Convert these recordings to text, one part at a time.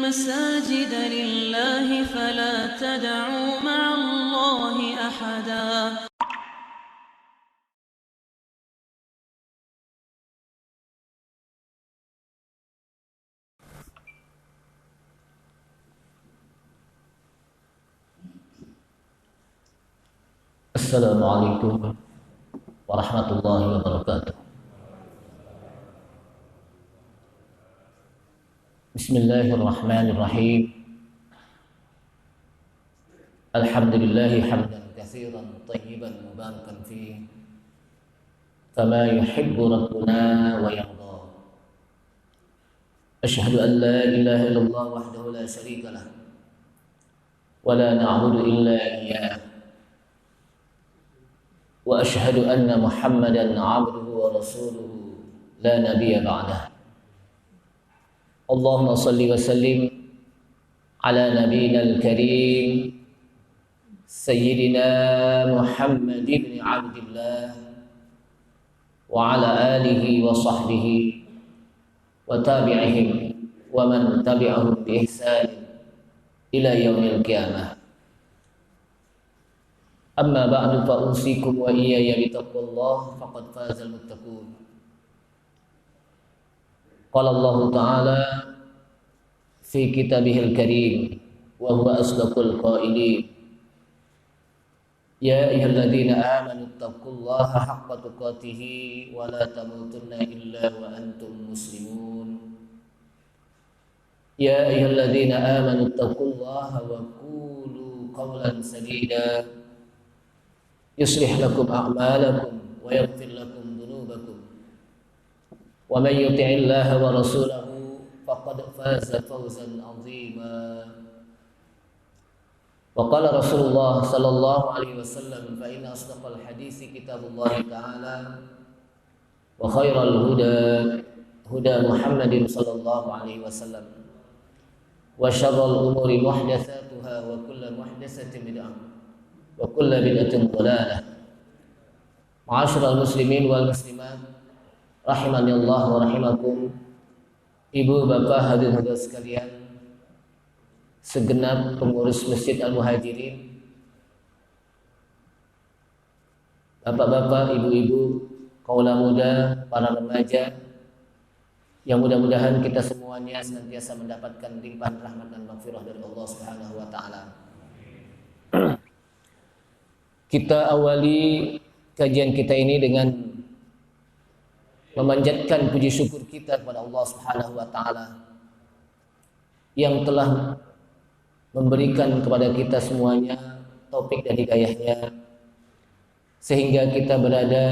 المساجد لله فلا تدعوا مع الله أحدا. Assalamualaikum warahmatullahi wabarakatuh. Bismillahirrahmanirrahim. Alhamdulillahi hamdan katsiran tayyiban mubarakan fihi kama yuhibbu rabbuna wa yarda. Asyhadu an la ilaha illallah wahdahu la syarika lah wa la na'budu illa iyyah. Wa asyhadu anna Muhammadan 'abduhu wa rasuluhu la nabiyya ba'dah. Allahumma salli wa sallim ala nabiyyina al-karim sayyidina Muhammad ibn Abdillah wa ala alihi wa sahbihi wa tabi'ihim wa man tabi'ahum bi ihsan ila yaumil qiyamah. Amma ba'du fa usikum wa iyaya bitaqwallah faqad fazal muttaqun. Qala Allah Ta'ala fi kitabihil karim wa huwa asdaqul qailin. Ya ayyuhalladzina amanu taqullaha haqqa tuqatih wa la tamutunna illa wa antum muslimun. Ya ayyuhalladzina amanu taqullaha wa qulu qawlan sadida yuslih lakum a'malakum wa yaghfir lakum dhunubakum wa man yuti'illaha wa rasulahu faqad faza fawzan 'azima. Wa qala Rasulullah sallallahu alaihi wasallam fa inna asdaqal haditsi kitabullah ta'ala wa khairal huda Muhammadin sallallahu alaihi wasallam wa syarrul umuri muhdatsatuha wa kullu muhdatsatin bid'ah wa kullu bid'atin dhalalah. Ma'asyiral muslimin wal muslimat rahimani Allah wa rahimakum. Ibu bapak hadirin hadirat sekalian, segenap pengurus Masjid Al-Muhajirin, bapak-bapak, ibu-ibu, kaula muda, para remaja, yang mudah-mudahan kita semuanya senantiasa mendapatkan limpahan rahmat dan maghfirah dari Allah Subhanahu wa taala. Kita awali kajian kita ini dengan memanjatkan puji syukur kita kepada Allah Subhanahu wa taala yang telah memberikan kepada kita semuanya taufik dan hidayahnya sehingga kita berada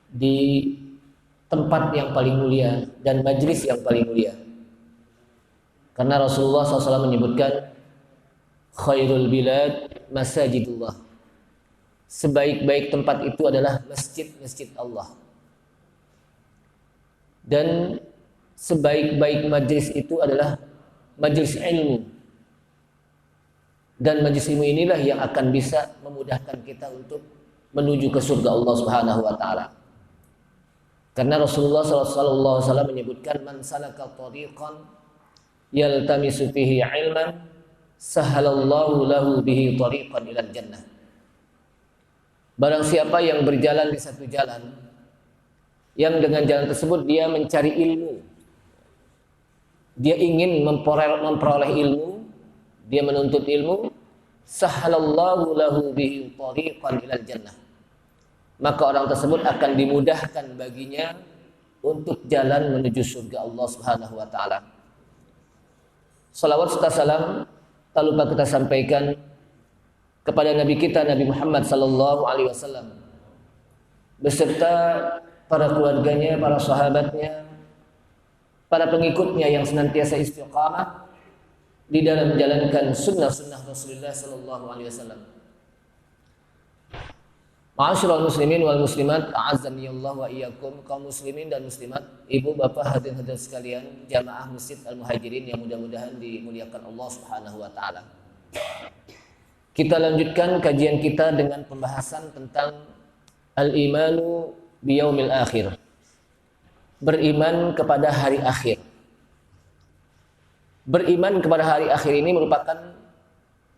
di tempat yang paling mulia dan majlis yang paling mulia. Karena Rasulullah SAW menyebutkan khairul bilad masajidullah. Sebaik-baik tempat itu adalah masjid-masjid Allah. Dan sebaik-baik majlis itu adalah majlis ilmu. Dan majlis ilmu inilah yang akan bisa memudahkan kita untuk menuju ke surga Allah Subhanahu wa taala. Karena Rasulullah sallallahu alaihi wasallam menyebutkan man salaka tariqan yaltamisu fihi ilman sahalallahu lahu bihi tariqan ilal jannah. Barang siapa yang berjalan di satu jalan yang dengan jalan tersebut dia mencari ilmu, dia ingin memperoleh ilmu, dia menuntut ilmu, sahalallahu lahu bihi tariqan ilal jannah, maka orang tersebut akan dimudahkan baginya untuk jalan menuju surga Allah Subhanahu wa taala. Salawat serta salam tak lupa kita sampaikan kepada Nabi kita Nabi Muhammad sallallahu alaihi wasallam beserta para keluarganya, para sahabatnya, para pengikutnya yang senantiasa istiqamah di dalam menjalankan sunnah-sunnah Rasulullah sallallahu alaihi wasallam. Ma'asyiral muslimin wal muslimat, a'azzani Allah wa iyyakum, kaum muslimin dan muslimat, ibu bapak hadirin hadirat sekalian, jamaah Masjid Al-Muhajirin yang mudah-mudahan dimuliakan Allah Subhanahu wa taala. Kita lanjutkan kajian kita dengan pembahasan tentang al-imanu biyaumil akhir. Beriman kepada hari akhir. beriman kepada hari akhir ini merupakan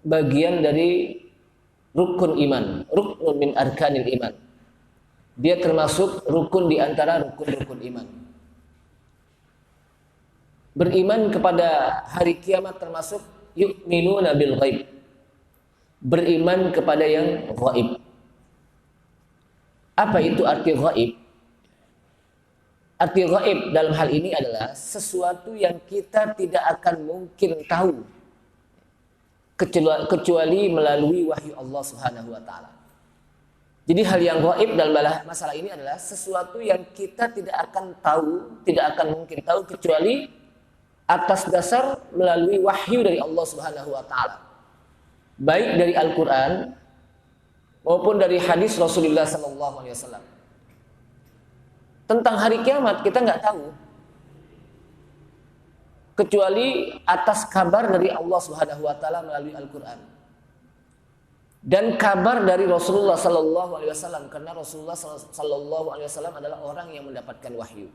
bagian dari rukun iman, rukun min arkanil iman. Dia termasuk rukun di antara rukun-rukun iman. Beriman kepada hari kiamat termasuk yu'minuna bil ghaib. Beriman kepada yang ghaib. Apa itu arti ghaib? Arti ghaib dalam hal ini adalah sesuatu yang kita tidak akan mungkin tahu kecuali melalui wahyu Allah Subhanahu wa taala. Jadi hal yang ghaib dalam masalah ini adalah sesuatu yang kita tidak akan tahu, tidak akan mungkin tahu kecuali atas dasar melalui wahyu dari Allah Subhanahu wa taala. Baik dari Al-Qur'an maupun dari hadis Rasulullah sallallahu alaihi wasallam. Tentang hari kiamat kita nggak tahu kecuali atas kabar dari Allah Subhanahu wa taala melalui Al-Qur'an. Dan kabar dari Rasulullah sallallahu alaihi wasallam, karena Rasulullah sallallahu alaihi wasallam adalah orang yang mendapatkan wahyu.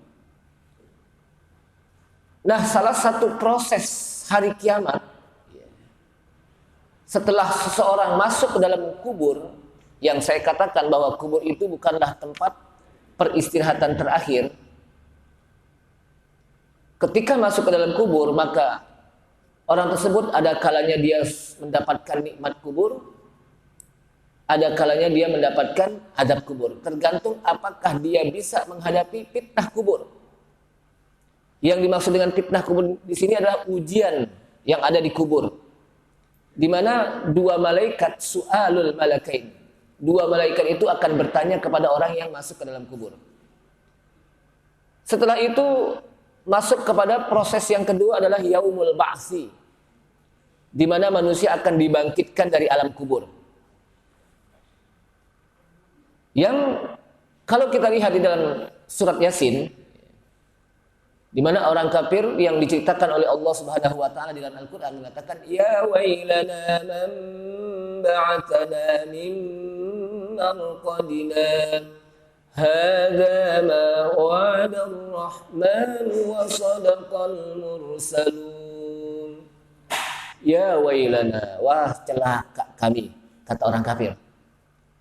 Nah, salah satu proses hari kiamat setelah seseorang masuk ke dalam kubur, yang saya katakan bahwa kubur itu bukanlah tempat peristirahatan terakhir. Ketika masuk ke dalam kubur, maka orang tersebut ada kalanya dia mendapatkan nikmat kubur, ada kalanya dia mendapatkan azab kubur. Tergantung apakah dia bisa menghadapi fitnah kubur. Yang dimaksud dengan fitnah kubur di sini adalah ujian yang ada di kubur, di mana dua malaikat su'alul malakain, dua malaikat itu akan bertanya kepada orang yang masuk ke dalam kubur. Setelah itu masuk kepada proses yang kedua adalah yaumul ba'si, di mana manusia akan dibangkitkan dari alam kubur. Yang kalau kita lihat di dalam surat Yasin, di mana orang kafir yang diceritakan oleh Allah Subhanahu wa taala di dalam Al-Qur'an mengatakan, ya wailana man ba'atsana min marqadina hadza ma wa'ada ar-rahman wa sadaqal mursalun. Ya wailana, wah celaka kami, kata orang kafir,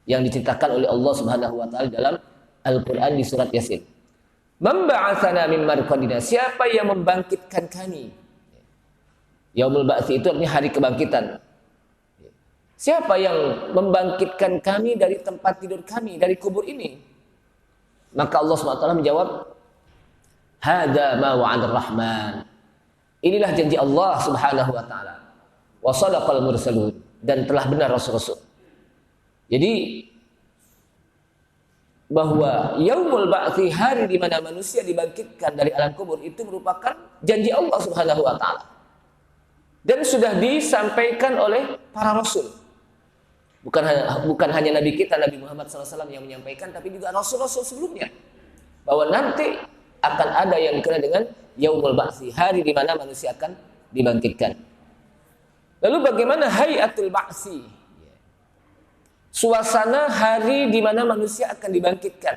yang diceritakan oleh Allah Subhanahu wa taala dalam Al-Qur'an di surat Yasin. Memba'atsana min marqadina, siapa yang membangkitkan kami? Yaumul ba'tsi itu artinya hari kebangkitan. Siapa yang membangkitkan kami dari tempat tidur kami, dari kubur ini? Maka Allah Subhanahu wa taala menjawab, hadza ma wa'ada ar-rahman. Inilah janji Allah Subhanahu wa taala. Wa sadaqal mursalun, dan telah benar rasul-rasul. Jadi bahwa yaumul ba'tsi, hari di mana manusia dibangkitkan dari alam kubur, itu merupakan janji Allah Subhanahu wa taala. Dan sudah disampaikan oleh para rasul. Bukan hanya nabi kita Nabi Muhammad SAW yang menyampaikan, tapi juga rasul-rasul sebelumnya, bahwa nanti akan ada yang dikenal dengan yaumul ba'tsi, hari di mana manusia akan dibangkitkan. Lalu bagaimana hayatul ba'tsi? Suasana hari di mana manusia akan dibangkitkan.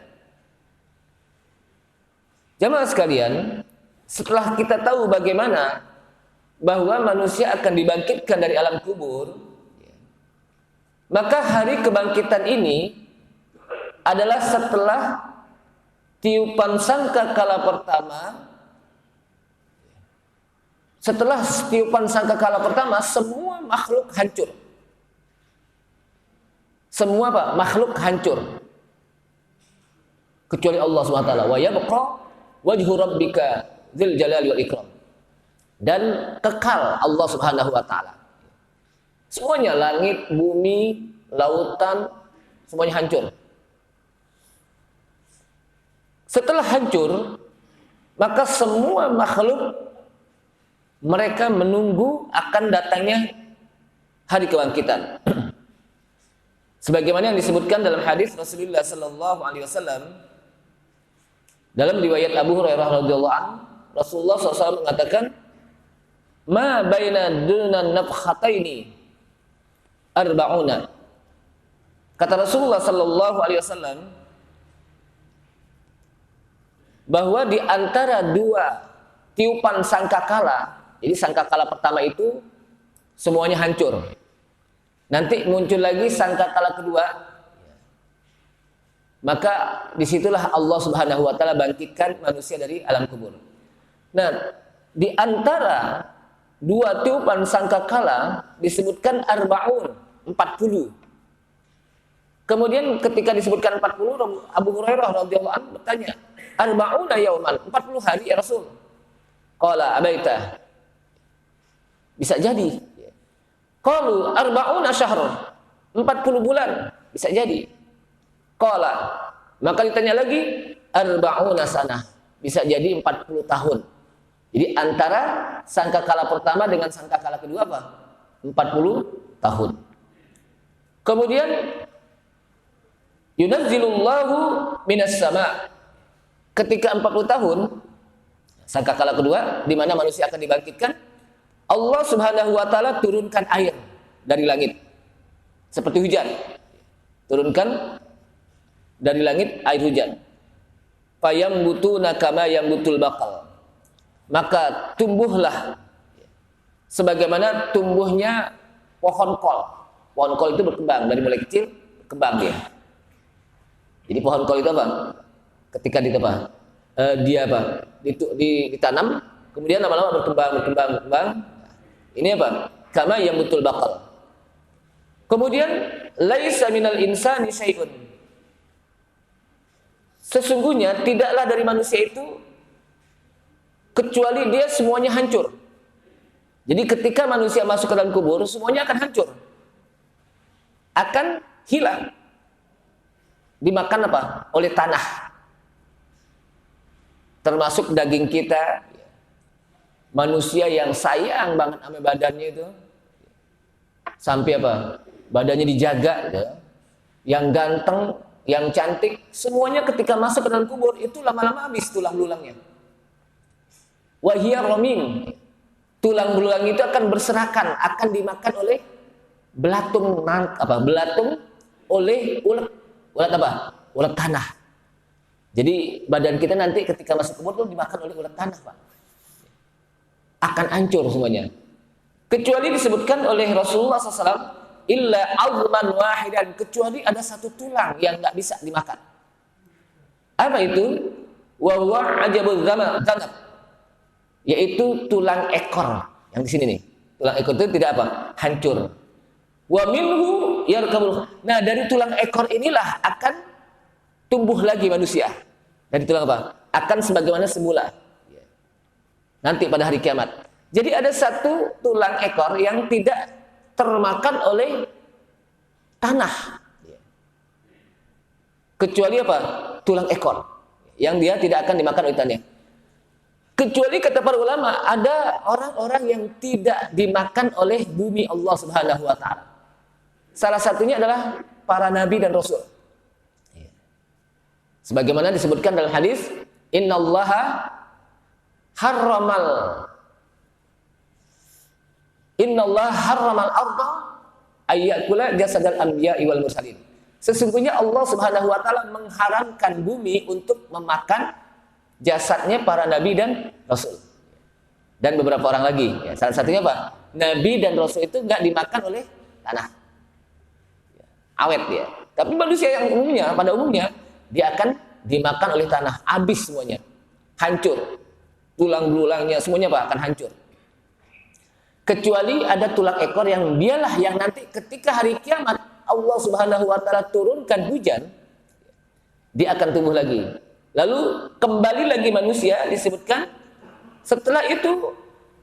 Jamaah sekalian, setelah kita tahu bagaimana bahwa manusia akan dibangkitkan dari alam kubur, maka hari kebangkitan ini adalah setelah tiupan sangkakala pertama. Setelah tiupan sangkakala pertama, semua makhluk hancur. Semua makhluk hancur kecuali Allah SWT. Wa yabqa wajhu rabbika dzil jalali wal ikram. Dan kekal Allah Subhanahu wa taala. Semuanya, langit, bumi, lautan, semuanya hancur. Setelah hancur, maka semua makhluk mereka menunggu akan datangnya hari kebangkitan. Sebagaimana yang disebutkan dalam hadis Rasulullah sallallahu alaihi wasallam dalam riwayat Abu Hurairah radhiyallahu anhu, Rasulullah SAW mengatakan, "Ma baina dunan nafkhataini arba'una." Kata Rasulullah sallallahu alaihi wasallam bahwa di antara dua tiupan sangkakala Jadi sangkakala pertama itu semuanya hancur. Nanti muncul lagi sangkakala kedua. Maka disitulah Allah Subhanahu wa taala bangkitkan manusia dari alam kubur. Nah, di antara dua tiupan sangkakala disebutkan arba'un, 40. Kemudian ketika disebutkan 40, Abu Hurairah radhiyallahu anhu bertanya, arba'una yauman, 40 hari ya Rasul. Qala abaita. Bisa jadi. Qalu arba'una syahrun, 40 bulan, bisa jadi. Qala, maka ditanya lagi, arba'una sanah, bisa jadi 40 tahun. Jadi antara sangkakala pertama dengan sangkakala kedua apa? 40 tahun. Kemudian yunazzilullahu minas sama. Ketika 40 tahun sangkakala kedua di mana manusia akan dibangkitkan, Allah Subhanahu wa taala turunkan air dari langit seperti hujan. Turunkan dari langit air hujan. Fayambutuna kama yambutul baqal. Maka tumbuhlah sebagaimana tumbuhnya pohon kol. Pohon kol itu berkembang dari mulai kecil berkembang dia. Jadi pohon kol itu apa? Ketika ditanam, kemudian lama-lama berkembang. Ini apa? Kama yambutul baqal. Kemudian laisa minal insani syai'un. Sesungguhnya tidaklah dari manusia itu kecuali dia semuanya hancur. Jadi ketika manusia masuk ke dalam kubur, semuanya akan hancur. Akan hilang. Dimakan apa? Oleh tanah. Termasuk daging kita. Manusia yang sayang banget sama badannya itu. Sampai apa? Badannya dijaga. Ya. Yang ganteng, yang cantik, semuanya ketika masuk ke dalam kubur itu lama-lama habis tulang belulangnya. Wahiyar romim, tulang belulang itu akan berserakan, akan dimakan oleh belatung oleh ulat apa? Ulat tanah. Jadi badan kita nanti ketika masuk kubur itu dimakan oleh ulat tanah, Pak. Akan hancur semuanya. Kecuali disebutkan oleh Rasulullah SAW, illa azman wahidan, kecuali ada satu tulang yang nggak bisa dimakan. Apa itu? Wa huwa ajabul zanab, yaitu tulang ekor. Yang di sini nih, tulang ekor itu tidak apa? Hancur. Wa minhu yarkabul. Nah, dari tulang ekor inilah akan tumbuh lagi manusia. Dari tulang apa? Akan sebagaimana semula. Nanti pada hari kiamat. Jadi ada satu tulang ekor yang tidak termakan oleh tanah. Kecuali apa? Tulang ekor. Yang dia tidak akan dimakan oleh tanah. Kecuali kata para ulama, ada orang-orang yang tidak dimakan oleh bumi Allah Subhanahu wa taala. Salah satunya adalah para nabi dan rasul. Sebagaimana disebutkan dalam hadis, innallaha harramal arda ayyakula jasadal anbiya'i wal mursalin. Sesungguhnya Allah Subhanahu wa taala mengharamkan bumi untuk memakan jasadnya para nabi dan rasul. Dan beberapa orang lagi. Ya, salah satunya apa? Nabi dan rasul itu enggak dimakan oleh tanah. Awet dia. Tapi manusia yang umumnya, pada umumnya dia akan dimakan oleh tanah, habis semuanya. Hancur. Tulang belulangnya semuanya apa? Akan hancur. Kecuali ada tulang ekor yang dialah yang nanti ketika hari kiamat Allah Subhanahu wa taala turunkan hujan, dia akan tumbuh lagi. Lalu kembali lagi manusia disebutkan setelah itu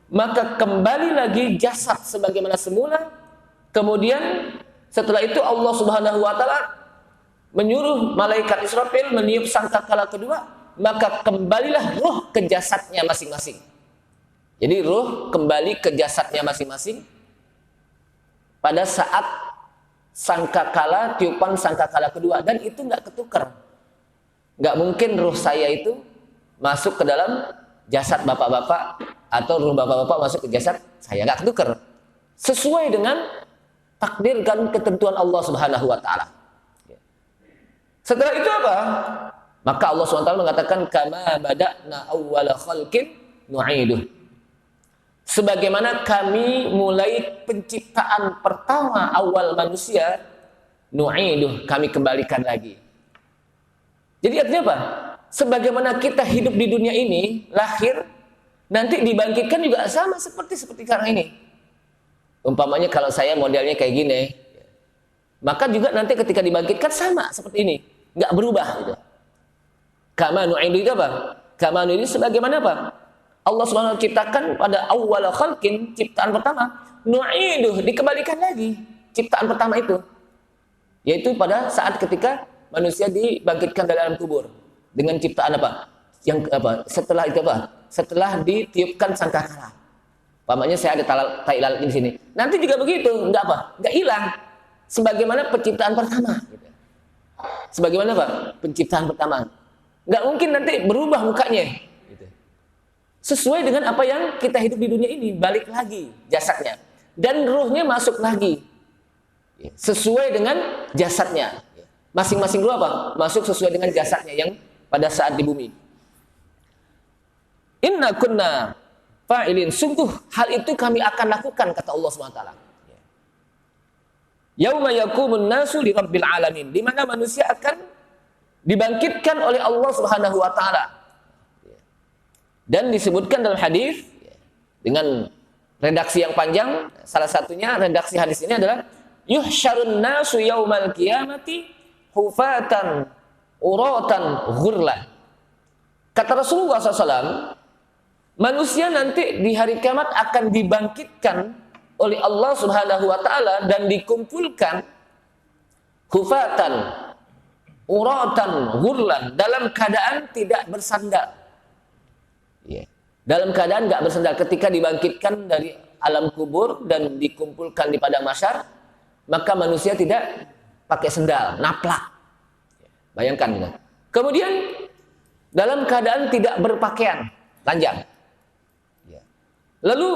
maka kembali lagi jasad sebagaimana semula. Kemudian setelah itu Allah Subhanahu wa taala menyuruh malaikat Israfil meniup sangkakala kedua, maka kembalilah ruh ke jasadnya masing-masing. Jadi ruh kembali ke jasadnya masing-masing pada saat sangkakala, tiupan sangkakala kedua, dan itu nggak ketukar. Nggak mungkin ruh saya itu masuk ke dalam jasad bapak-bapak atau ruh bapak-bapak masuk ke jasad saya, nggak ketukar. Sesuai dengan takdir dan ketentuan Allah Subhanahu wa taala. Setelah itu apa? Maka Allah SWT mengatakan kama bada'na awwala khalqin nu'iduh. sebagaimana kami mulai penciptaan pertama awal manusia, nu'iduh, kami kembalikan lagi. Jadi artinya apa? Sebagaimana kita hidup di dunia ini, lahir, nanti dibangkitkan juga sama seperti sekarang ini. Umpamanya kalau saya modelnya kayak gini, maka juga nanti ketika dibangkitkan sama seperti ini, nggak berubah gitu. Kama nu'idu itu apa? Kama nu'idu sebagaimana apa? Allah SWT ciptakan pada awal khalqin, ciptaan pertama, nu'idu, dikembalikan lagi ciptaan pertama itu. Yaitu pada saat ketika manusia dibangkitkan dari alam kubur dengan ciptaan apa? Yang apa? Setelah itu apa? Setelah ditiupkan sangkakala. Umpamanya saya ada tai lalat di sini. Nanti juga begitu, enggak apa? Enggak hilang. Sebagaimana penciptaan pertama gitu. Sebagaimana apa? Penciptaan pertama. Enggak mungkin nanti berubah mukanya gitu. Sesuai dengan apa yang kita hidup di dunia ini, balik lagi jasadnya dan ruhnya masuk lagi. Sesuai dengan jasadnya. Masing-masing ruh apa? Masuk sesuai dengan jasadnya yang pada saat di bumi. Inna kunna fa'ilin, sungguh hal itu kami akan lakukan, kata Allah SWT. Yauma yaqumun nasu li rabbil alamin, di mana manusia akan dibangkitkan oleh Allah Subhanahu wa taala. Dan disebutkan dalam hadis dengan redaksi yang panjang, salah satunya redaksi hadis ini adalah yuhsyarun nasu yaumal qiyamati hufatan uratan ghurlan. Kata Rasulullah SAW, manusia nanti di hari kiamat akan dibangkitkan oleh Allah Subhanahu wa taala dan dikumpulkan hufatan uratan ghurlan, dalam keadaan tidak bersandal. Dalam keadaan enggak bersandal ketika dibangkitkan dari alam kubur dan dikumpulkan di padang mahsyar, maka manusia tidak pakai sendal, naplak. Bayangkan gitu. Kemudian dalam keadaan tidak berpakaian, telanjang. Lalu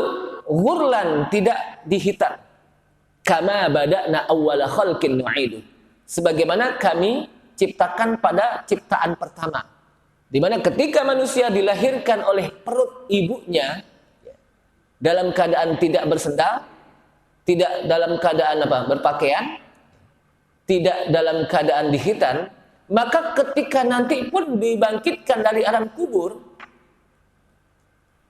ghurlan, tidak dihitan. Kama bada'na awwala khalqin nu'idu, sebagaimana kami ciptakan pada ciptaan pertama, di mana ketika manusia dilahirkan oleh perut ibunya dalam keadaan tidak bersendal, tidak dalam keadaan apa? Berpakaian, tidak dalam keadaan dihitan, maka ketika nanti pun dibangkitkan dari alam kubur,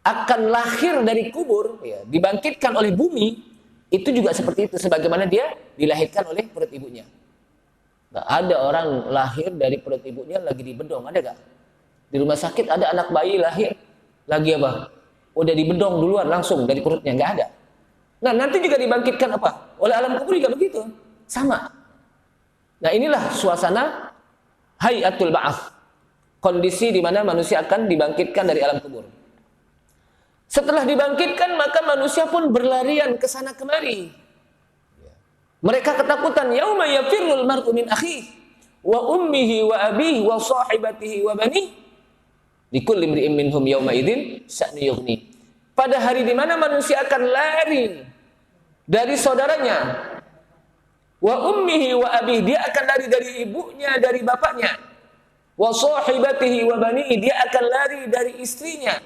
akan lahir dari kubur, ya, dibangkitkan oleh bumi, itu juga seperti itu, sebagaimana dia dilahirkan oleh perut ibunya. Nah, ada orang lahir dari perut ibunya lagi dibedong, ada gak? Di rumah sakit ada anak bayi lahir lagi apa? Udah dibedong duluan langsung dari perutnya, nggak ada. Nah, nanti juga dibangkitkan apa? Oleh alam kubur juga begitu, sama. Nah, inilah suasana hayatul ba'ats, kondisi di mana manusia akan dibangkitkan dari alam kubur. Setelah dibangkitkan, maka manusia pun berlarian ke sana kemari. Mereka ketakutan, yauma yafirrul mar'u min akhihi wa ummihi wa abihi wa sahibatihi wa banihi likulli imri'in minhum yauma idzin sya'nu yughni. Pada hari di mana manusia akan lari dari saudaranya, wa ummihi wa abihi, dia akan lari dari ibunya, dari bapaknya, wa sahibatihi wa banihi, dia akan lari dari istrinya,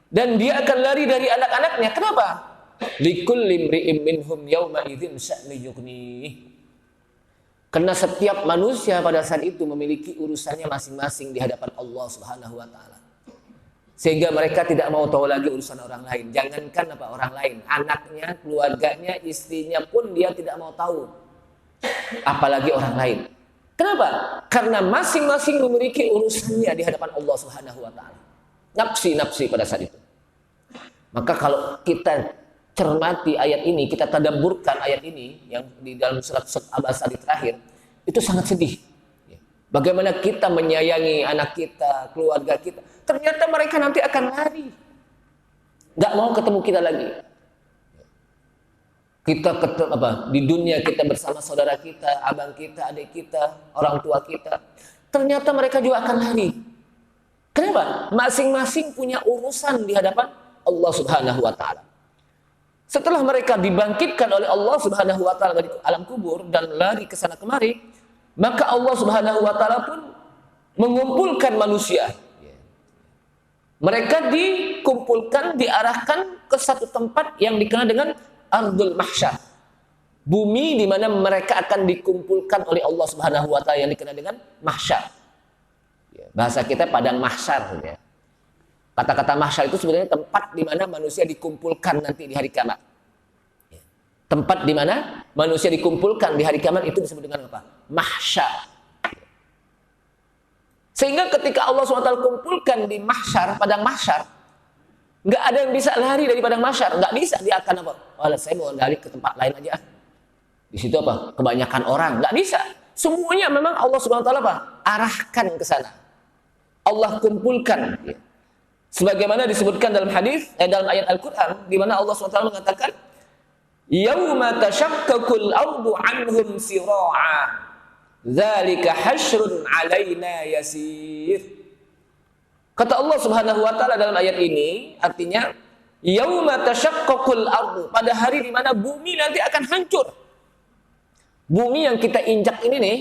dan dia akan lari dari anak-anaknya. Kenapa? Likulli imri'in minhum yauma idzin sya'nu yughni. Karena setiap manusia pada saat itu memiliki urusannya masing-masing di hadapan Allah Subhanahu wa taala. Sehingga mereka tidak mau tahu lagi urusan orang lain. Jangankan apa orang lain, anaknya, keluarganya, istrinya pun dia tidak mau tahu. Apalagi orang lain. Kenapa? Karena masing-masing memiliki urusannya di hadapan Allah Subhanahu wa taala. Nafsi-nafsi pada saat itu. Maka kalau kita cermati ayat ini, kita tadabburkan ayat ini yang di dalam surat Abasa di terakhir, itu sangat sedih. Bagaimana kita menyayangi anak kita, keluarga kita, ternyata mereka nanti akan lari, nggak mau ketemu kita lagi. Kita di dunia kita bersama saudara kita, abang kita, adik kita, orang tua kita, ternyata mereka juga akan lari. Kenapa? Masing-masing punya urusan di hadapan Allah Subhanahu wa taala. Setelah mereka dibangkitkan oleh Allah Subhanahu wa taala dari alam kubur dan lari ke sana kemari, maka Allah Subhanahu wa taala pun mengumpulkan manusia. Mereka dikumpulkan, diarahkan ke satu tempat yang dikenal dengan Ardul Mahsyar. Bumi di mana mereka akan dikumpulkan oleh Allah Subhanahu wa taala yang dikenal dengan mahsyar. Bahasa kita padang mahsyar ya. Kata-kata mahsyar itu sebenarnya tempat di mana manusia dikumpulkan nanti di hari kiamat. Tempat di mana manusia dikumpulkan di hari kiamat itu disebut dengan apa? Mahsyar. Sehingga ketika Allah SWT kumpulkan di mahsyar, padang mahsyar, nggak ada yang bisa lari dari padang mahsyar, nggak bisa. Dia akan apa? Oh, saya mau lari ke tempat lain aja. Di situ apa? Kebanyakan orang, nggak bisa. Semuanya memang Allah SWT apa? Arahkan ke sana. Allah kumpulkan. Sebagaimana disebutkan dalam hadis, dalam ayat Al-Quran, di mana Allah SWT mengatakan, "Yauma tashaqqaqul ardu 'anhum sira'a." Dzalika hasyrun 'alaina yasir. Kata Allah Subhanahu wa taala dalam ayat ini, artinya yauma tashaqqaqul ardu, pada hari di mana bumi nanti akan hancur. Bumi yang kita injak ini nih,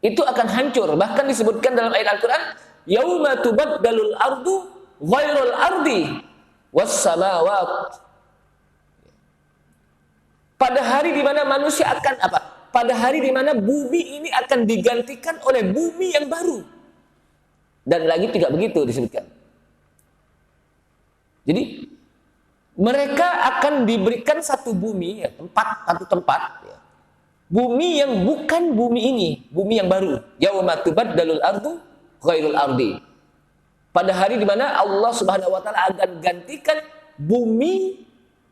itu akan hancur. Bahkan disebutkan dalam ayat Al-Qur'an, yauma tubaddalul ardu ghairul ardi was samawat. Pada hari di mana manusia akan apa? Pada hari di mana bumi ini akan digantikan oleh bumi yang baru. Dan lagi tidak begitu disebutkan. Jadi mereka akan diberikan satu bumi, ya, satu tempat, ya. Bumi yang bukan bumi ini, bumi yang baru. Yauma tubaddalul ardu ghairul ardi. Pada hari di mana Allah Subhanahu wa taala akan gantikan bumi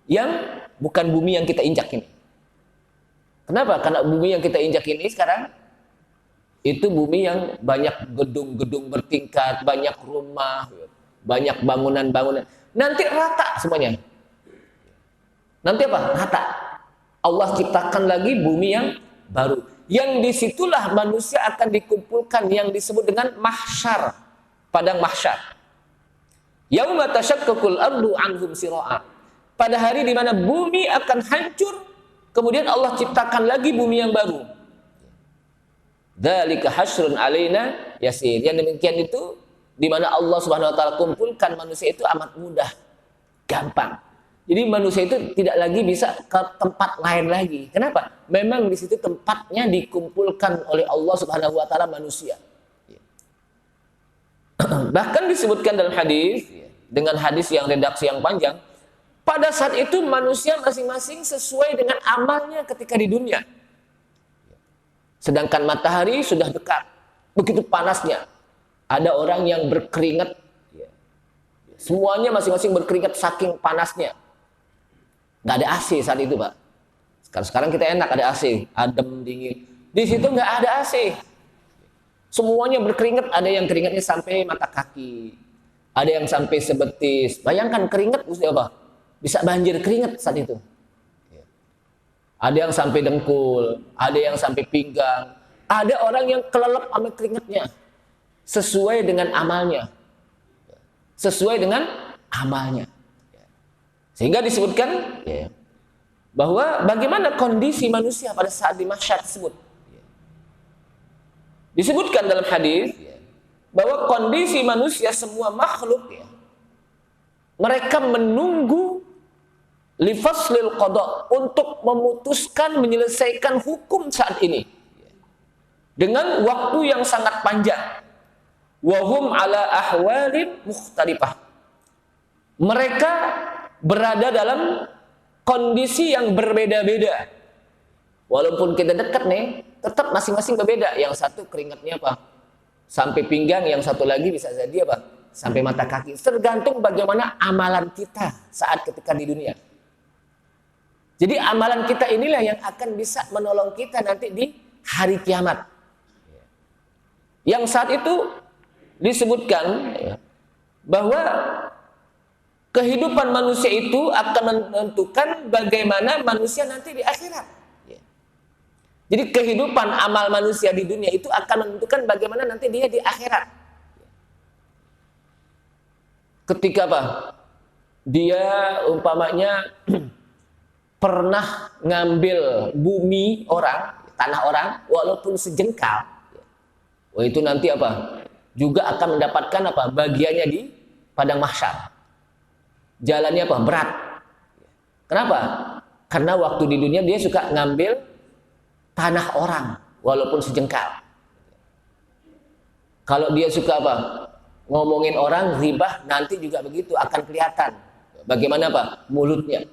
yang bukan bumi yang kita injak ini. Kenapa? Karena bumi yang kita injak ini sekarang itu bumi yang banyak gedung-gedung bertingkat, banyak rumah, banyak bangunan-bangunan. Nanti rata semuanya. Nanti apa? Rata. Allah ciptakan lagi bumi yang baru. Yang disitulah manusia akan dikumpulkan yang disebut dengan mahsyar, padang mahsyar. Yauma tashaqqaqul ardu anhum sira'a. Pada hari di mana bumi akan hancur, kemudian Allah ciptakan lagi bumi yang baru. Dzalika hasyrun 'alaina yasir. Yang demikian itu di mana Allah Subhanahu wa taala kumpulkan manusia itu amat mudah, gampang. Jadi manusia itu tidak lagi bisa ke tempat lain lagi. Kenapa? Memang di situ tempatnya dikumpulkan oleh Allah Subhanahu wa taala manusia. Bahkan disebutkan dalam hadis, dengan hadis yang redaksi yang panjang, pada saat itu manusia masing-masing sesuai dengan amalnya ketika di dunia. Sedangkan matahari sudah dekat, begitu panasnya. Ada orang yang berkeringat, semuanya masing-masing berkeringat saking panasnya. Nggak ada AC saat itu, Pak. Sekarang kita enak ada AC, adem, dingin. Di situ nggak ada AC. Semuanya berkeringat, ada yang keringatnya sampai mata kaki, ada yang sampai sebetis. Bayangkan keringat apa? Bisa banjir keringat saat itu. Ada yang sampai dengkul, ada yang sampai pinggang, ada orang yang kelelep sama keringatnya. Sesuai dengan amalnya. Sesuai dengan amalnya. Sehingga disebutkan bahwa bagaimana kondisi manusia pada saat di mahsyar tersebut. Disebutkan dalam hadis bahwa kondisi manusia semua makhluk mereka menunggu lifaslil qada, untuk memutuskan, menyelesaikan hukum saat ini dengan waktu yang sangat panjang. Wahum ala ahwalin mukhtalifah. Mereka berada dalam kondisi yang berbeda-beda. Walaupun kita dekat nih, tetap masing-masing berbeda. Yang satu keringatnya apa? Sampai pinggang, yang satu lagi bisa jadi apa? Sampai mata kaki. Tergantung bagaimana amalan kita saat ketika di dunia. Jadi amalan kita inilah yang akan bisa menolong kita nanti di hari kiamat. Yang saat itu disebutkan bahwa kehidupan manusia itu akan menentukan bagaimana manusia nanti di akhirat. Jadi kehidupan amal manusia di dunia itu akan menentukan bagaimana nanti dia di akhirat. Ketika apa? Dia umpamanya pernah ngambil bumi orang, tanah orang, walaupun sejengkal, wah itu nanti apa? Juga akan mendapatkan apa? Bagiannya di padang mahsyar. Jalannya apa? Berat. Kenapa? Karena waktu di dunia dia suka ngambil tanah orang walaupun sejengkal. Kalau dia suka apa? Ngomongin orang, ribah, nanti juga begitu akan kelihatan. Bagaimana apa? Mulutnya.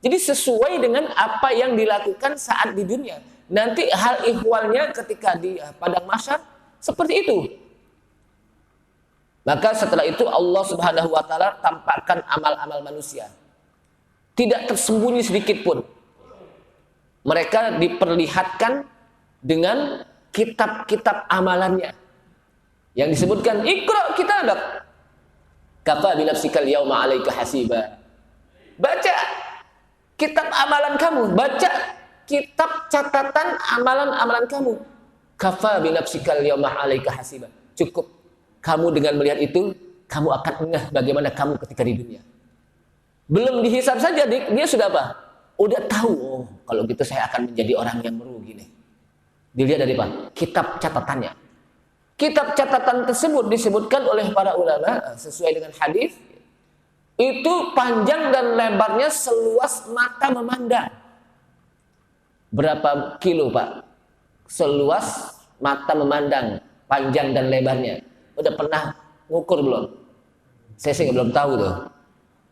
Jadi sesuai dengan apa yang dilakukan saat di dunia. Nanti hal ihwalnya ketika di padang mahsyar seperti itu. Maka setelah itu Allah Subhanahu wa taala tampakkan amal-amal manusia. Tidak tersembunyi sedikit pun. Mereka diperlihatkan dengan kitab-kitab amalannya. Yang disebutkan Iqra kitabak kafa bi nafsikal yauma 'alaika hasiba. Baca kitab amalan kamu, baca kitab catatan amalan-amalan kamu. Kafa bi nafsikal yauma 'alaika hasiba. Cukup kamu dengan melihat itu, kamu akan ngeh bagaimana kamu ketika di dunia. Belum dihisab saja dia sudah apa? Udah tahu, oh kalau gitu saya akan menjadi orang yang merugi nih. Dilihat dari apa? Kitab catatannya. Kitab catatan tersebut disebutkan oleh para ulama sesuai dengan hadis itu panjang dan lebarnya seluas mata memandang. Berapa kilo Pak? Seluas mata memandang, panjang dan lebarnya. Udah pernah ngukur belum? Saya sih belum tahu tuh.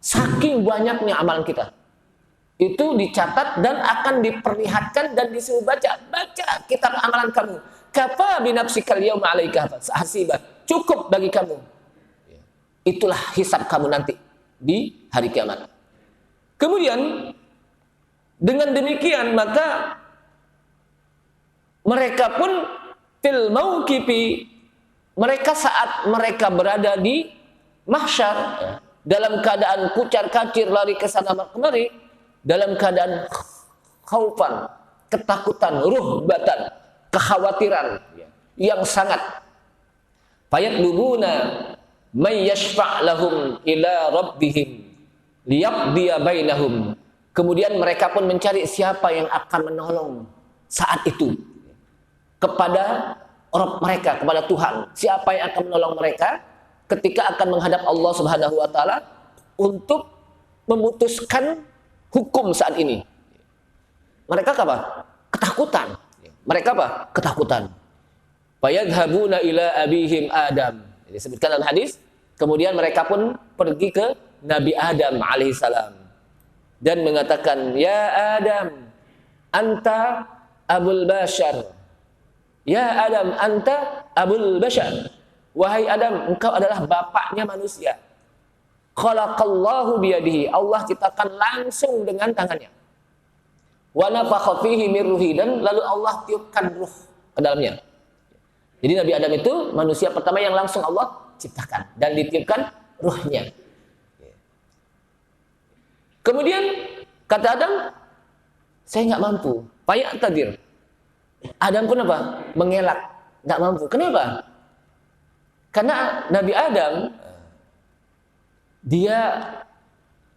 Saking banyaknya amalan kita. Itu dicatat dan akan diperlihatkan dan disuruh baca. Baca kitab amalan kamu. Kafa bi nafsikal yauma 'alaika hasiba. Cukup bagi kamu. Itulah hisab kamu nanti di hari kiamat. Kemudian dengan demikian maka mereka pun fil mauqifi, mereka saat mereka berada di mahsyar dalam keadaan kucar-kacir lari ke sana kemari, dalam keadaan khaufan, ketakutan, ruhbatan, kekhawatiran yang sangat. Fayatlubuna may yashfa' lahum ila rabbihim liyaqdiya bainahum. Kemudian mereka pun mencari siapa yang akan menolong saat itu kepada Rabb mereka, kepada Tuhan. Siapa yang akan menolong mereka ketika akan menghadap Allah Subhanahu wa taala untuk memutuskan hukum saat ini. Mereka apa? Ketakutan. Mereka apa? Ketakutan. Fayadhabuna ila abihim Adam. Disebutkan dalam hadis, kemudian mereka pun pergi ke Nabi Adam alaihissalam dan mengatakan, "Ya Adam, anta abul bashar." Ya Adam, anta abul bashar. Wahai Adam, engkau adalah bapaknya manusia. Khalaqallahu biyadihi. Allah ciptakan langsung dengan tangannya. Wa nafakha fihi min ruhi, dan lalu Allah tiupkan ruh ke dalamnya. Jadi Nabi Adam itu manusia pertama yang langsung Allah ciptakan dan ditiupkan ruhnya. Kemudian kata Adam, saya nggak mampu. Payak tadir. Adam pun apa? Mengelak, nggak mampu. Kenapa? Karena Nabi Adam dia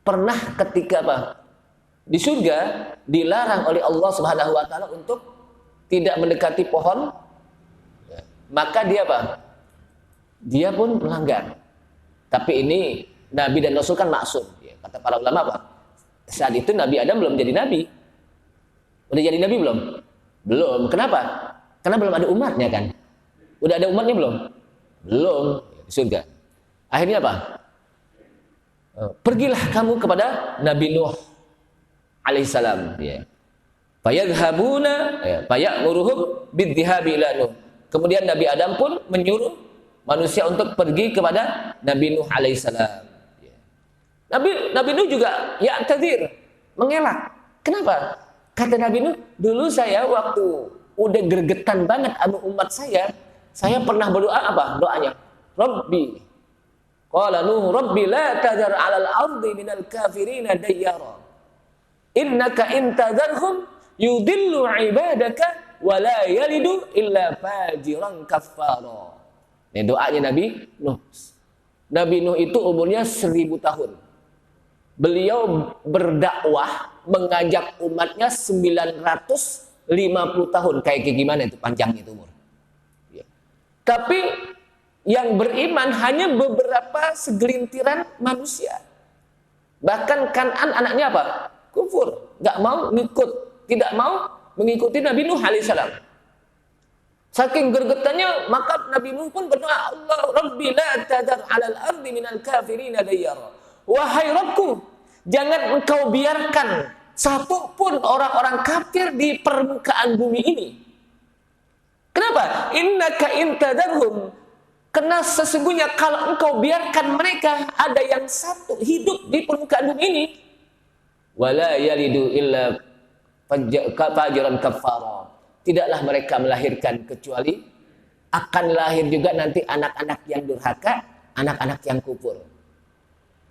pernah ketika apa? Di surga dilarang oleh Allah Subhanahu wa taala untuk tidak mendekati pohon, maka dia apa? Dia pun melanggar. Tapi ini Nabi dan Rasul kan maksum. Kata para ulama apa? Saat itu Nabi Adam belum jadi Nabi. Udah jadi Nabi belum? Belum. Kenapa? Karena belum ada umatnya kan. Udah ada umatnya belum? Belum. Di surga. Akhirnya apa? Pergilah kamu kepada Nabi Nuh alaihissalam. Fayadhabuna faya'muruhum bidhihabi ila Nuh. Kemudian Nabi Adam pun menyuruh manusia untuk pergi kepada Nabi Nuh alaihissalam. Nabi Nuh juga ya'tadzir, mengelak. Kenapa? Kata Nabi Nuh, dulu saya waktu udah gregetan banget sama umat saya pernah berdoa apa? Doanya, Rabbi. Qala Nuh, Rabbi la tadhar 'alal ardi minal kafirina dayyara. Innaka in tadharhum yudillu 'ibadaka wa la yalidu illa fajiran kaffara. Ini doanya Nabi Nuh. Nabi Nuh itu umurnya 1000 tahun. Beliau berdakwah mengajak umatnya 950 tahun. Kayak gimana itu panjangnya itu umur. Tapi yang beriman hanya beberapa segelintiran manusia. Bahkan Kan'an anaknya apa? Kufur, nggak mau ngikut, tidak mau mengikuti Nabi Nuh alaihissalam. Saking gergetannya, maka Nabi Nuh pun berdoa, Allah Rabbi la tadar 'alal ardi minal kafirina dayyara. Wahai Rabbku, jangan engkau biarkan satu pun orang-orang kafir di permukaan bumi ini. Kenapa? Innaka intadarhum, karena sesungguhnya kalau engkau biarkan mereka ada yang satu hidup di permukaan bumi ini, wala yalidu illa fajiran kafara, tidaklah mereka melahirkan kecuali akan lahir juga nanti anak-anak yang durhaka, anak-anak yang kufur.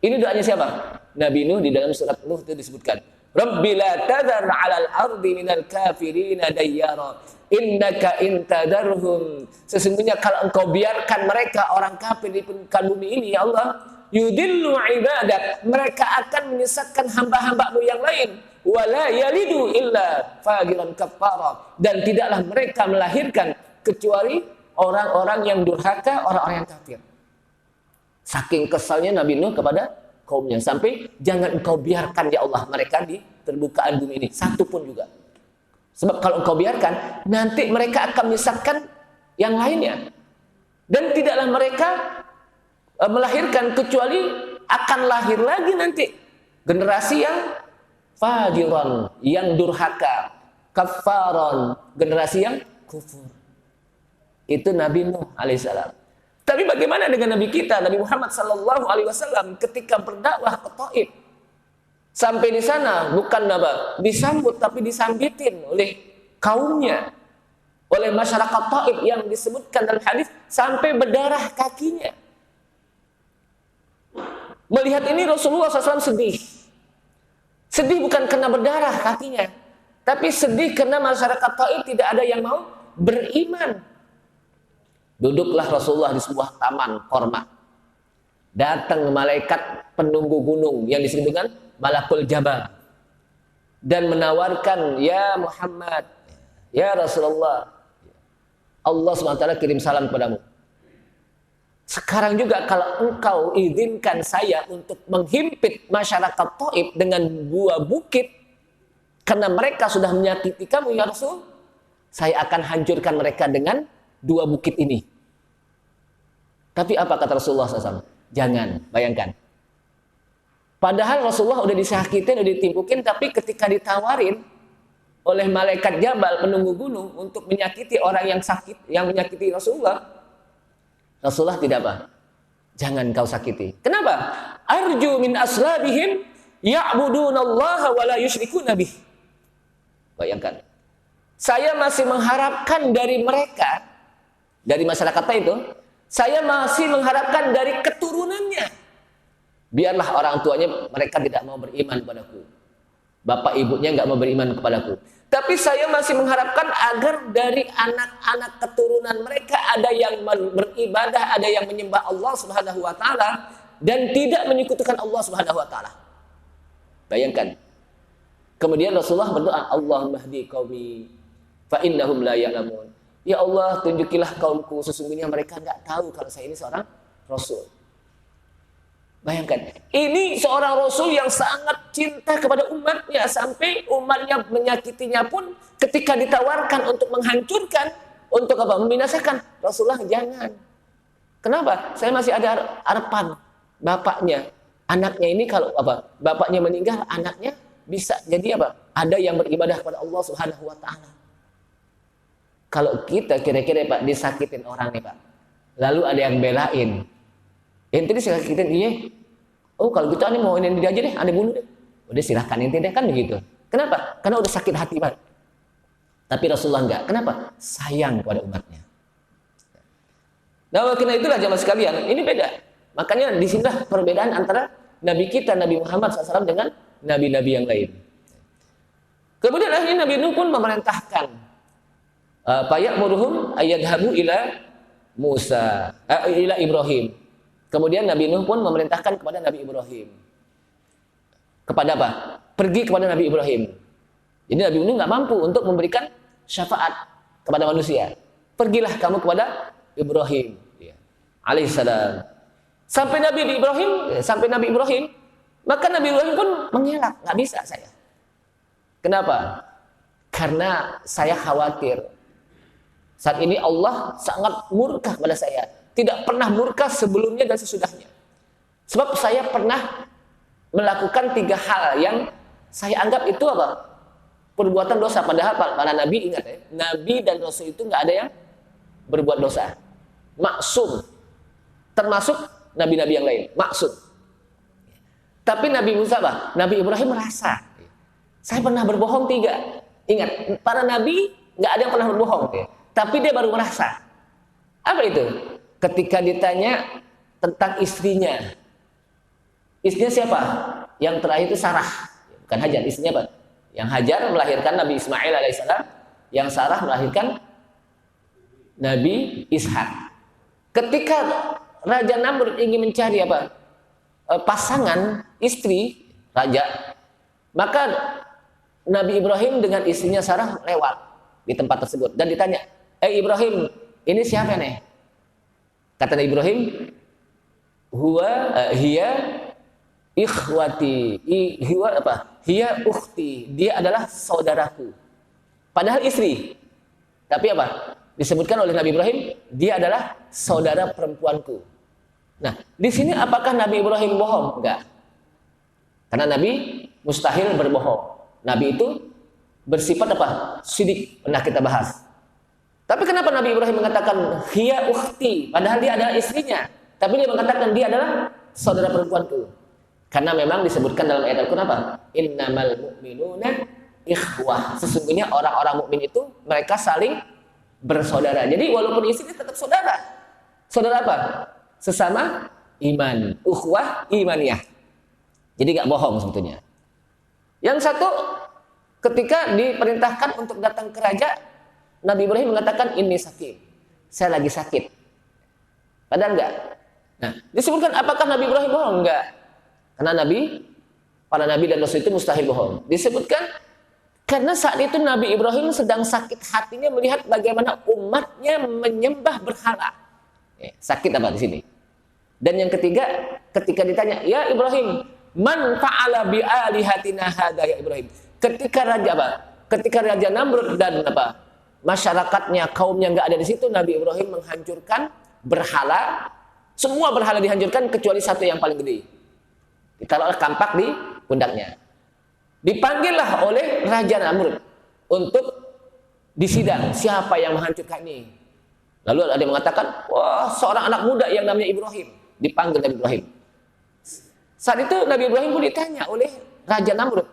Ini doanya siapa? Nabi Nuh. Di dalam surat Nuh itu disebutkan, Rabbi la tadhar 'alal ardi minal kafirina dayyara innaka intadarhum, sesungguhnya kalau engkau biarkan mereka orang kafir di permukaan bumi ini, ya Allah, yudillu ibadak, mereka akan menyesatkan hamba-hambamu yang lain, wala yalidu illa fajiran kafara, dan tidaklah mereka melahirkan kecuali orang-orang yang durhaka, orang-orang yang kafir. Saking kesalnya Nabi Nuh kepada kaumnya, sampai jangan engkau biarkan ya Allah mereka di permukaan bumi ini satu pun juga. Sebab kalau engkau biarkan, nanti mereka akan menyesatkan yang lainnya. Dan tidaklah mereka melahirkan kecuali akan lahir lagi nanti generasi yang fajiran, yang durhaka, kafaron, generasi yang kufur. Itu Nabi Nuh alaihissalam. Tapi bagaimana dengan Nabi kita, Nabi Muhammad sallallahu alaihi wasallam, ketika berdakwah ke Taif? Sampai di sana bukan apa disambut, tapi disambitin oleh kaumnya, oleh masyarakat Taif yang disebutkan dalam hadis sampai berdarah kakinya. Melihat ini Rasulullah SAW sedih. Sedih bukan karena berdarah kakinya, tapi sedih karena masyarakat Taif tidak ada yang mau beriman. Duduklah Rasulullah di sebuah taman korma. Datang malaikat penunggu gunung yang disebut dengan Malakul Jabal dan menawarkan, ya Muhammad, ya Rasulullah, Allah SWT kirim salam kepadamu. Sekarang juga kalau engkau izinkan saya untuk menghimpit masyarakat Taif dengan dua bukit, karena mereka sudah menyakiti kamu ya Rasul, saya akan hancurkan mereka dengan dua bukit ini. Tapi apa kata Rasulullah SAW? Jangan, bayangkan. Padahal Rasulullah udah disakitin, udah ditimpukin, tapi ketika ditawarin oleh malaikat Jabal penunggu gunung untuk menyakiti orang yang sakit, yang menyakiti Rasulullah, Rasulullah tidak apa? Jangan kau sakiti. Kenapa? Arju min aslabihim ya'budunallaha wa la yusyrikuna bih. Bayangkan. Saya masih mengharapkan dari mereka, dari masyarakat itu, saya masih mengharapkan dari keturunannya. Biarlah orang tuanya mereka tidak mau beriman kepadaku, bapak ibunya nggak mau beriman kepadaku, tapi saya masih mengharapkan agar dari anak-anak keturunan mereka ada yang beribadah, ada yang menyembah Allah Subhanahu wa taala dan tidak menyekutukan Allah Subhanahu wa taala. Bayangkan. Kemudian Rasulullah berdoa, Allahumma hdi qaumi fa innahum la ya'lamun. Ya Allah, tunjukilah kaumku, sesungguhnya mereka nggak tahu kalau saya ini seorang rasul. Bayangkan, ini seorang Rasul yang sangat cinta kepada umatnya, sampai umatnya menyakitinya pun ketika ditawarkan untuk menghancurkan, untuk apa? Membinasakan, Rasulullah jangan. Kenapa? Saya masih ada harapan bapaknya, anaknya ini kalau apa? Bapaknya meninggal, anaknya bisa jadi apa? Ada yang beribadah kepada Allah Subhanahu wa taala. Kalau kita kira-kira Pak disakitin orang nih Pak, lalu ada yang belain. Ente disakitin, iya. Oh kalau gitu aneh mau ini dia aja deh, aneh bunuh deh. Udah silahkan ente deh, kan begitu. Kenapa? Karena udah sakit hati Pak. Tapi Rasulullah enggak. Kenapa? Sayang kepada umatnya. Nah karena itulah jamaah sekalian, ini beda. Makanya disinilah perbedaan antara Nabi kita, Nabi Muhammad SAW dengan Nabi-Nabi yang lain. Kemudian akhirnya Nabi Nuh pun memerintahkan faya'muruhum ayyadhabu ila Musa, ila Ibrahim. Kemudian Nabi Nuh pun memerintahkan kepada Nabi Ibrahim. Kepada apa? Pergi kepada Nabi Ibrahim. Jadi Nabi Nuh nggak mampu untuk memberikan syafaat kepada manusia. Pergilah kamu kepada Ibrahim, alaihissalam. Sampai Nabi Ibrahim, maka Nabi Ibrahim pun mengelak, nggak bisa saya. Kenapa? Karena saya khawatir saat ini Allah sangat murka pada saya. Tidak pernah murka sebelumnya dan sesudahnya. Sebab saya pernah melakukan 3 hal yang saya anggap itu apa? Perbuatan dosa. Padahal para nabi, ingat ya, nabi dan rasul itu nggak ada yang berbuat dosa. Maksum. Termasuk nabi-nabi yang lain. Maksum. Tapi Nabi Musa apa? Nabi Ibrahim merasa. Saya pernah berbohong 3. Ingat, para nabi nggak ada yang pernah berbohong. Ya. Tapi dia baru merasa. Apa itu? Ketika ditanya tentang istrinya. Istrinya siapa? Yang terakhir itu Sarah. Bukan Hajar. Istrinya apa? Yang Hajar melahirkan Nabi Ismail alaihissalam. Yang Sarah melahirkan Nabi Ishak. Ketika Raja Namrud ingin mencari apa? Pasangan istri raja, maka Nabi Ibrahim dengan istrinya Sarah lewat di tempat tersebut dan ditanya, Ibrahim, ini siapa nih? Kata Nabi Ibrahim, hiya ikhwati, hiya ukhti, dia adalah saudaraku. Padahal istri. Tapi apa? Disebutkan oleh Nabi Ibrahim, dia adalah saudara perempuanku. Nah, di sini apakah Nabi Ibrahim bohong? Enggak. Karena Nabi mustahil berbohong. Nabi itu bersifat apa? Sidik, pernah kita bahas. Tapi kenapa Nabi Ibrahim mengatakan hiya ukhti, padahal dia adalah istrinya, tapi dia mengatakan dia adalah saudara perempuanku? Karena memang disebutkan dalam ayat Al-Qur'an apa? Innamal mu'minuna ikhwah. Sesungguhnya orang-orang mukmin itu mereka saling bersaudara. Jadi walaupun istri tetap saudara. Saudara apa? Sesama iman. Ukhwah imaniyah. Jadi gak bohong sebetulnya. Yang satu, ketika diperintahkan untuk datang ke raja, Nabi Ibrahim mengatakan ini sakit. Saya lagi sakit. Padahal enggak. Nah, disebutkan apakah Nabi Ibrahim bohong? Enggak. Karena para nabi dan rasul itu mustahil bohong. Disebutkan karena saat itu Nabi Ibrahim sedang sakit hatinya melihat bagaimana umatnya menyembah berhala. Sakit apa di sini? Dan yang ketiga, ketika ditanya, ya Ibrahim, man fa'ala bi alihatina hadza ya Ibrahim. Ketika Raja Namrud dan masyarakatnya, kaumnya enggak ada di situ, Nabi Ibrahim menghancurkan berhala. Semua berhala dihancurkan kecuali satu yang paling gede. Ditaruhlah kampak di pundaknya. Dipanggillah oleh Raja Namrud untuk disidang, siapa yang menghancurkan ini. Lalu ada yang mengatakan, wah, seorang anak muda yang namanya Ibrahim. Dipanggil Nabi Ibrahim. Saat itu Nabi Ibrahim pun ditanya oleh Raja Namrud,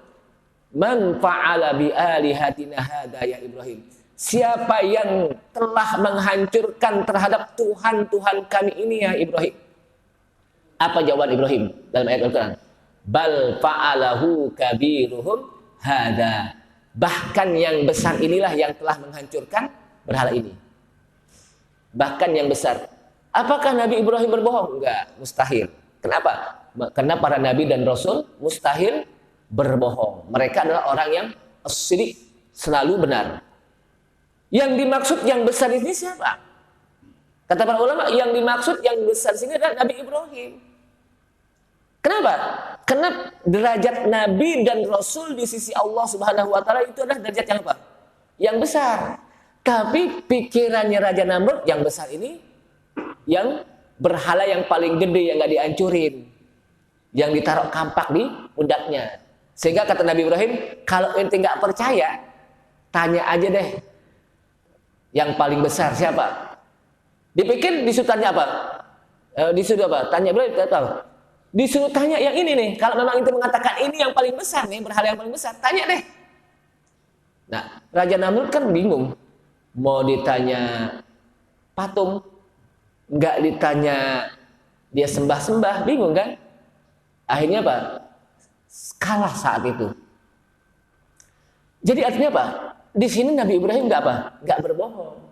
man fa'ala bi alihatina hadza ya Ibrahim. Siapa yang telah menghancurkan terhadap Tuhan-Tuhan kami ini ya Ibrahim? Apa jawaban Ibrahim dalam ayat Al-Quran? Bal fa'alahu kabiruhum hadza. Bahkan yang besar inilah yang telah menghancurkan berhala ini. Bahkan yang besar. Apakah Nabi Ibrahim berbohong? Enggak, mustahil. Kenapa? Karena para nabi dan rasul mustahil berbohong. Mereka adalah orang yang as-sidiq, selalu benar. Yang dimaksud yang besar ini siapa? Kata para ulama, yang dimaksud yang besar sini adalah Nabi Ibrahim. Kenapa? Karena derajat nabi dan rasul di sisi Allah Subhanahu wa taala itu adalah derajat yang apa? Yang besar. Tapi pikirannya Raja Namrud yang besar ini, yang berhala yang paling gede yang nggak dihancurin, yang ditaruh kampak di pundaknya. Sehingga kata Nabi Ibrahim, kalau ente nggak percaya, tanya aja deh, yang paling besar siapa? Dipikir disuruh tanya apa? Disuruh apa? Tanya Ibrahim, tahu? Disuruh tanya yang ini nih. Kalau memang ente mengatakan ini yang paling besar nih, berhala yang paling besar, tanya deh. Nah, Raja Namrud kan bingung. Mau ditanya patung, nggak ditanya dia sembah-sembah, bingung kan? Akhirnya apa? Kalah saat itu. Jadi artinya apa? Di sini Nabi Ibrahim nggak berbohong.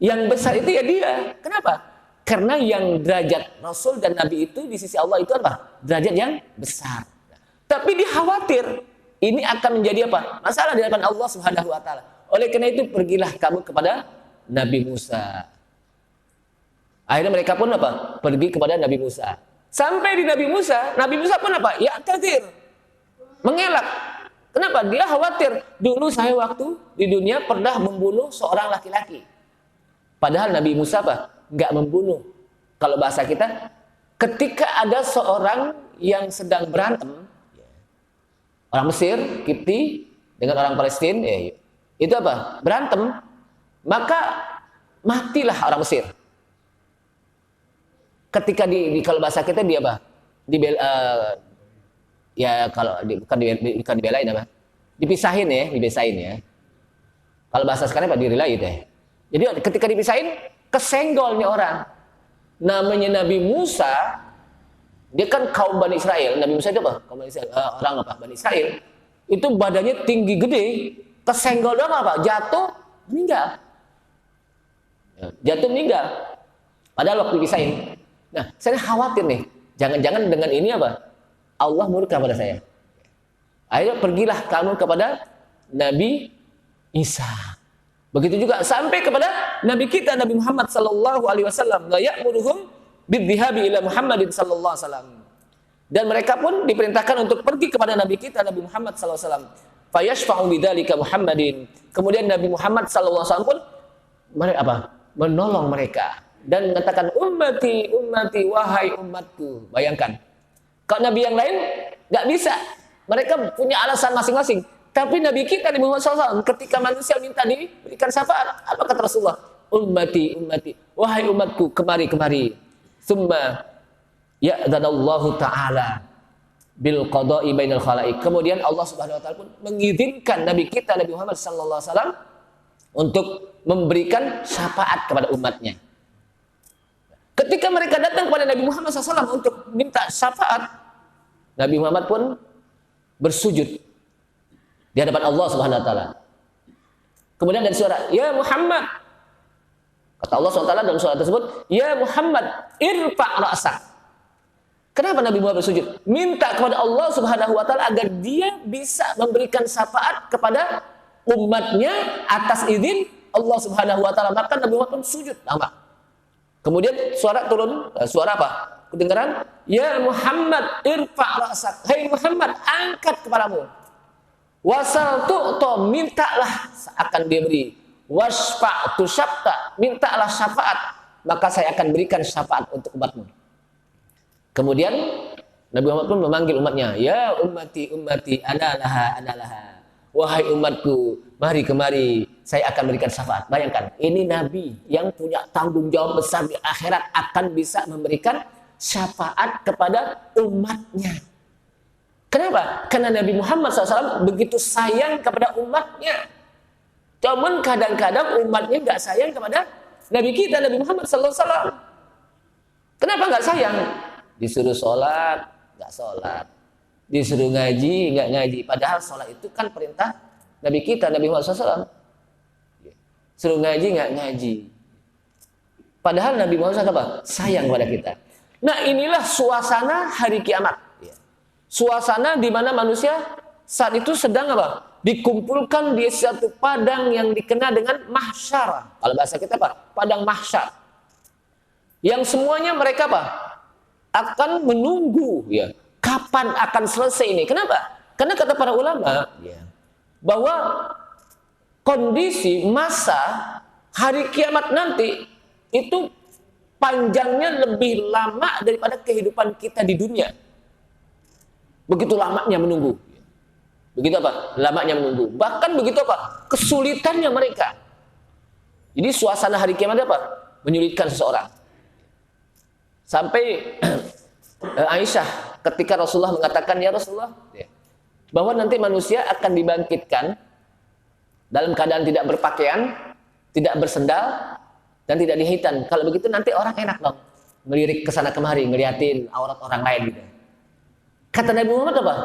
Yang besar itu ya dia. Kenapa? Karena yang derajat Rasul dan Nabi itu di sisi Allah itu apa? Derajat yang besar. Tapi dia khawatir ini akan menjadi apa? Masalah di hadapan Allah Subhanahu wa taala. Oleh karena itu pergilah kamu kepada Nabi Musa. Akhirnya mereka pun apa? Pergi kepada Nabi Musa. Sampai di Nabi Musa pun apa? Ya kadir. Mengelak. Kenapa? Dia khawatir. Dulu saya waktu di dunia pernah membunuh seorang laki-laki. Padahal Nabi Musa apa? Nggak membunuh. Kalau bahasa kita, ketika ada seorang yang sedang berantem, orang Mesir, Kipti, dengan orang Palestina, itu apa? Berantem, maka matilah orang Mesir. Ketika kalau bahasa kita dia apa? Bukan dibelain apa? Dipisahin ya. Kalau bahasa sekarang apa? Direlain ya. Jadi ketika dipisahin, kesenggolnya orang. Namanya Nabi Musa, dia kan kaum Bani Israel. Nabi Musa itu apa? Kaum Bani Israel, orang apa? Bani Israel. Itu badannya tinggi gede, kesenggol doang apa? Jatuh, meninggal. Padahal waktu dipisahin. Nah, saya khawatir nih. Jangan-jangan dengan ini apa? Allah murka pada saya. Akhirnya pergilah kamu kepada Nabi Isa. Begitu juga sampai kepada Nabi kita Nabi Muhammad sallallahu alaihi wasallam, la ya'muruhum bidhihabi ila Muhammadin sallallahu alaihi wasallam. Dan mereka pun diperintahkan untuk pergi kepada Nabi kita Nabi Muhammad sallallahu alaihi wasallam. Fayashfa'u bidzalika Muhammadin. Kemudian Nabi Muhammad sallallahu alaihi wasallam pun menolong mereka dan mengatakan ummati ummati wahai umatku. Bayangkan. Kalau nabi yang lain enggak bisa. Mereka punya alasan masing-masing. Tapi Nabi kita Nabi Muhammad SAW ketika manusia minta diberikan syafaat, apa kata Rasulullah? Ummati, ummati, wahai umatku, kemari, kemari. Summa ya'danallahu ta'ala bil qada'i bainal khalaik. Kemudian Allah Subhanahu wa taala pun mengizinkan Nabi kita Nabi Muhammad sallallahu alaihi wasallam untuk memberikan syafaat kepada umatnya. Ketika mereka datang kepada Nabi Muhammad SAW untuk minta syafaat, Nabi Muhammad pun bersujud di hadapan Allah Subhanahu wa taala. Kemudian dari suara, "Ya Muhammad." Kata Allah SWT dalam suara tersebut, "Ya Muhammad, irfa' ra'sak." Kenapa Nabi Muhammad bersujud? Minta kepada Allah Subhanahu wa taala agar dia bisa memberikan syafaat kepada umatnya atas izin Allah Subhanahu wa taala. Maka Nabi Muhammad pun sujud. Nampak? Kemudian suara turun, suara apa? Kedengaran, "Ya Muhammad, irfa' ra'sak." Hai Muhammad, angkat kepalamu. Wasal tu'to, mintalah akan diberi. Wasfa' tusyafta, mintalah syafaat, maka saya akan berikan syafaat untuk umatmu. Kemudian Nabi Muhammad pun memanggil umatnya, "Ya ummati ummati ana laha. Wahai umatku, mari kemari, saya akan berikan syafaat." Bayangkan, ini Nabi yang punya tanggung jawab besar di akhirat akan bisa memberikan syafaat kepada umatnya. Kenapa? Karena Nabi Muhammad SAW begitu sayang kepada umatnya. Cuman kadang-kadang umatnya nggak sayang kepada Nabi kita Nabi Muhammad SAW. Kenapa nggak sayang? Disuruh sholat, nggak sholat. Disuruh ngaji, nggak ngaji. Padahal sholat itu kan perintah Nabi kita Nabi Muhammad SAW. Suruh ngaji, nggak ngaji. Padahal Nabi Muhammad SAW sayang kepada kita. Nah, inilah suasana hari kiamat. Suasana di mana manusia saat itu sedang apa? Dikumpulkan di satu padang yang dikenal dengan mahsyar. Kalau bahasa kita apa? Padang mahsyar. Yang semuanya mereka apa? Akan menunggu ya. Kapan akan selesai ini? Kenapa? Karena kata para ulama bahwa kondisi masa hari kiamat nanti itu panjangnya lebih lama daripada kehidupan kita di dunia. Begitu lamanya menunggu. Begitu apa? Lamanya menunggu. Bahkan begitu apa? Kesulitannya mereka. Jadi suasana hari kiamat apa? Menyulitkan seseorang. Sampai Aisyah ketika Rasulullah mengatakan, "Ya Rasulullah, bahwa nanti manusia akan dibangkitkan dalam keadaan tidak berpakaian, tidak bersendal, dan tidak dihitan. Kalau begitu nanti orang enak dong melirik ke sana kemari, ngeliatin aurat orang lain gitu." Kata Nabi Muhammad apa?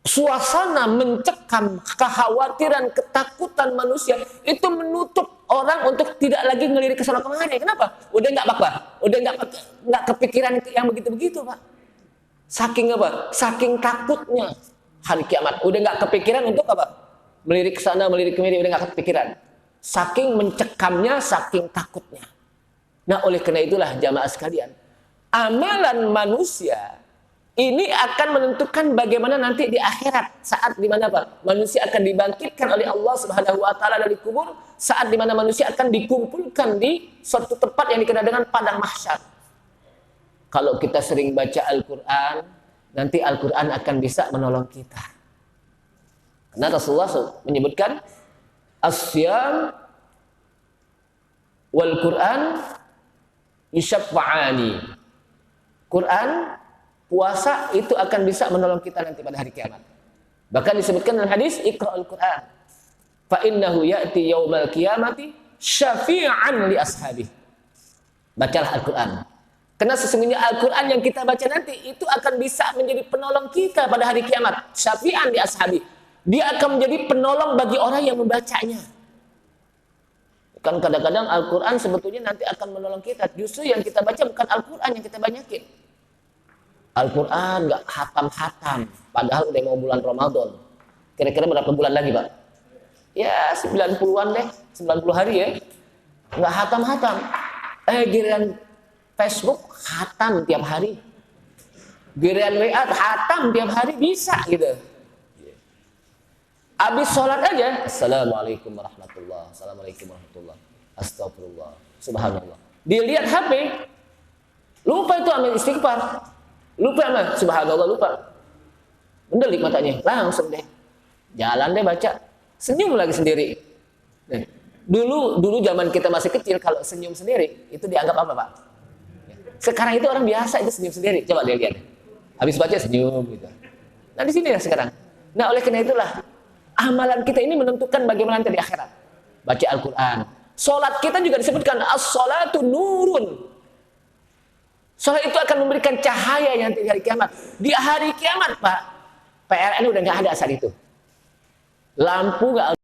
Suasana mencekam, kekhawatiran, ketakutan manusia itu menutup orang untuk tidak lagi ngelirik ke sana kemari. Kenapa? Udah nggak apa-apa, udah nggak kepikiran yang begitu-begitu, Pak. Saking apa? Saking takutnya hari kiamat. Udah nggak kepikiran untuk apa? Melirik ke sana, melirik kemari, udah nggak kepikiran. Saking mencekamnya, saking takutnya. Nah, oleh karena itulah jamaah sekalian, amalan manusia Ini akan menentukan bagaimana nanti di akhirat, saat di mana Pak manusia akan dibangkitkan oleh Allah Subhanahu wa taala dari kubur, saat di mana manusia akan dikumpulkan di suatu tempat yang dikenal dengan padang mahsyar. Kalau kita sering baca Al-Qur'an, nanti Al-Qur'an akan bisa menolong kita. Karena Rasulullah menyebutkan as-siyam wal Qur'an yusyafa'ani. Quran, puasa itu akan bisa menolong kita nanti pada hari kiamat. Bahkan disebutkan dalam hadis Iqra'ul Quran fa innahu ya'ti yaumal qiyamati syafi'an li ashabihi. Bacalah Al-Quran. Karena sesungguhnya Al-Quran yang kita baca nanti itu akan bisa menjadi penolong kita pada hari kiamat. Syafi'an li ashabihi. Dia akan menjadi penolong bagi orang yang membacanya. Kan kadang-kadang Al-Quran sebetulnya nanti akan menolong kita. Justru yang kita baca bukan Al-Quran yang kita banyakin. Al-Quran gak hatam-hatam. Padahal udah mau bulan Ramadan. Kira-kira berapa bulan lagi Pak? Ya 90-an deh. 90 hari ya. Gak hatam-hatam. Giliran Facebook hatam tiap hari. Giliran WA hatam tiap hari. Bisa gitu. Habis sholat aja, assalamualaikum warahmatullah, assalamualaikum warahmatullah, astagfirullah, subhanallah. Dilihat HP, lupa itu amal istighfar, lupa amal, subhanallah lupa. Mendelik matanya, langsung deh, jalan deh baca, senyum lagi sendiri. Dulu zaman kita masih kecil kalau senyum sendiri itu dianggap apa Pak? Sekarang itu orang biasa itu senyum sendiri, coba dia lihat. Habis baca senyum gitu. Nah di sini ya sekarang. Nah oleh karena itulah. Amalan kita ini menentukan bagaimana nanti di akhirat. Baca Al-Quran. Salat kita juga disebutkan as-salatu nurun. Salat itu akan memberikan cahaya nanti di hari kiamat. Di hari kiamat Pak, PLN udah nggak ada saat itu. Lampu nggak